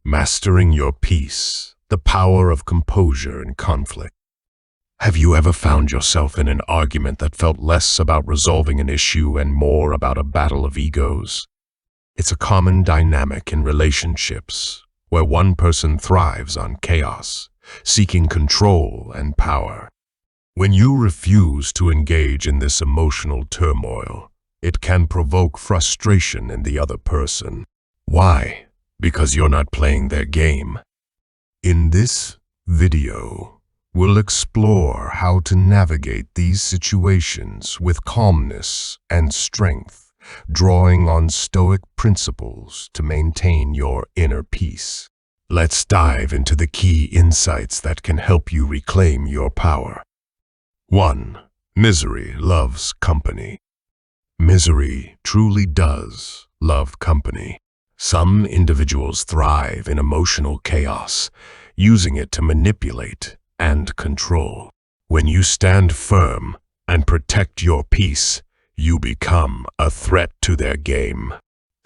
Mastering your peace, the power of composure in conflict. Have you ever found yourself in an argument that felt less about resolving an issue and more about a battle of egos? It's a common dynamic in relationships, where one person thrives on chaos, seeking control and power. When you refuse to engage in this emotional turmoil, it can provoke frustration in the other person. Why? Because you're not playing their game. In this video, we'll explore how to navigate these situations with calmness and strength, drawing on Stoic principles to maintain your inner peace. Let's dive into the key insights that can help you reclaim your power. 1. Misery loves company. Misery truly does love company. Some individuals thrive in emotional chaos, using it to manipulate and control. When you stand firm and protect your peace, you become a threat to their game.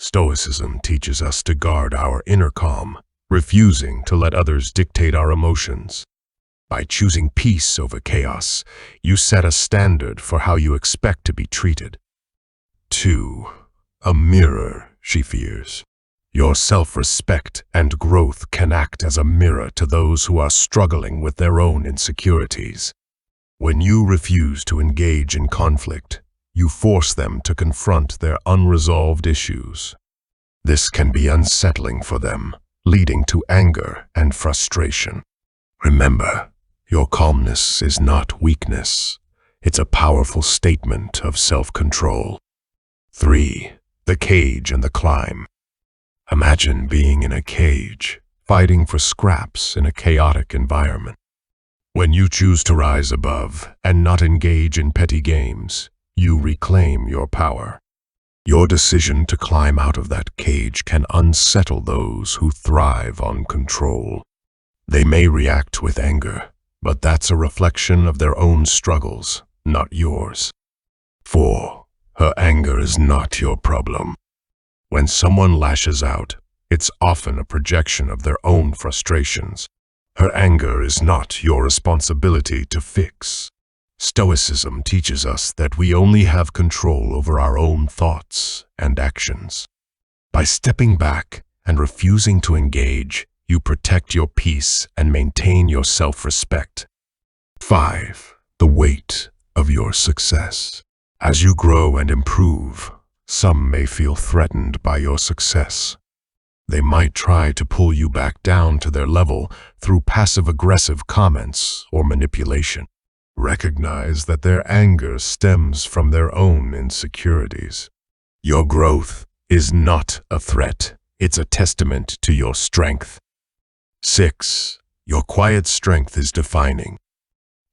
Stoicism teaches us to guard our inner calm, refusing to let others dictate our emotions. By choosing peace over chaos, you set a standard for how you expect to be treated. 2. A mirror she fears. Your self-respect and growth can act as a mirror to those who are struggling with their own insecurities. When you refuse to engage in conflict, you force them to confront their unresolved issues. This can be unsettling for them, leading to anger and frustration. Remember, your calmness is not weakness. It's a powerful statement of self-control. 3. The cage and the climb. Imagine being in a cage, fighting for scraps in a chaotic environment. When you choose to rise above and not engage in petty games, you reclaim your power. Your decision to climb out of that cage can unsettle those who thrive on control. They may react with anger, but that's a reflection of their own struggles, not yours. 4. Her anger is not your problem. When someone lashes out, it's often a projection of their own frustrations. Her anger is not your responsibility to fix. Stoicism teaches us that we only have control over our own thoughts and actions. By stepping back and refusing to engage, you protect your peace and maintain your self-respect. 5. The weight of your success. As you grow and improve, some may feel threatened by your success. They might try to pull you back down to their level through passive-aggressive comments or manipulation. Recognize that their anger stems from their own insecurities. Your growth is not a threat. It's a testament to your strength. 6. Your quiet strength is defining.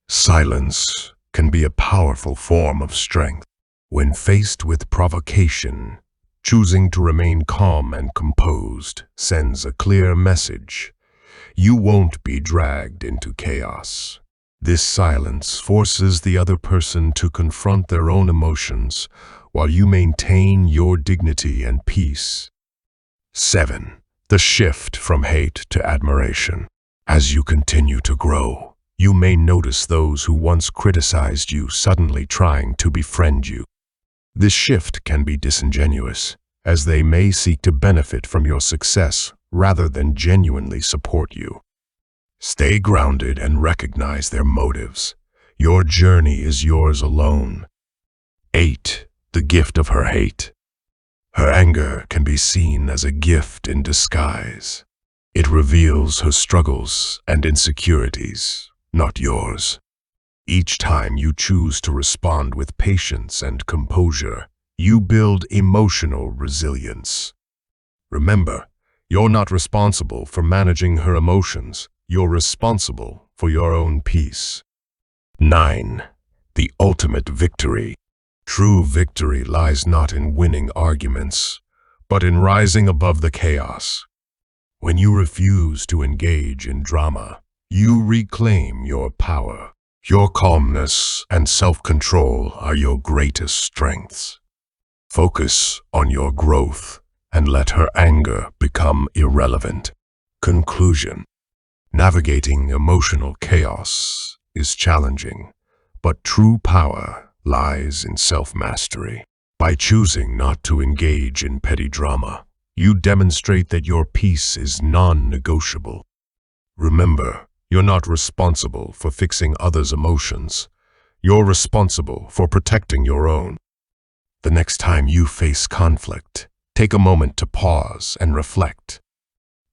Silence can be a powerful form of strength. When faced with provocation, choosing to remain calm and composed sends a clear message. You won't be dragged into chaos. This silence forces the other person to confront their own emotions while you maintain your dignity and peace. 7. The shift from hate to admiration. As you continue to grow, you may notice those who once criticized you suddenly trying to befriend you. This shift can be disingenuous, as they may seek to benefit from your success rather than genuinely support you. Stay grounded and recognize their motives. Your journey is yours alone. 8. The gift of her hate. Her anger can be seen as a gift in disguise. It reveals her struggles and insecurities, not yours. Each time you choose to respond with patience and composure, you build emotional resilience. Remember, you're not responsible for managing her emotions. You're responsible for your own peace. 9. The ultimate victory. True victory lies not in winning arguments, but in rising above the chaos. When you refuse to engage in drama, you reclaim your power. Your calmness and self-control are your greatest strengths. Focus on your growth and let her anger become irrelevant. Conclusion. Navigating emotional chaos is challenging, but true power lies in self-mastery. By choosing not to engage in petty drama, you demonstrate that your peace is non-negotiable. Remember, you're not responsible for fixing others' emotions. You're responsible for protecting your own. The next time you face conflict, take a moment to pause and reflect.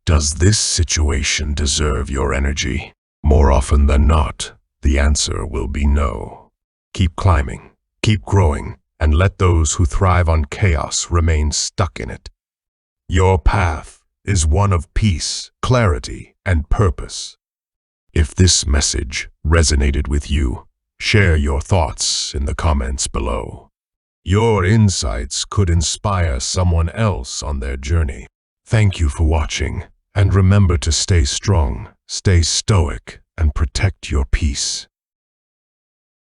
Does this situation deserve your energy? More often than not, the answer will be no. Keep climbing, keep growing, and let those who thrive on chaos remain stuck in it. Your path is one of peace, clarity, and purpose. If this message resonated with you, share your thoughts in the comments below. Your insights could inspire someone else on their journey. Thank you for watching, and remember to stay strong, stay stoic, and protect your peace.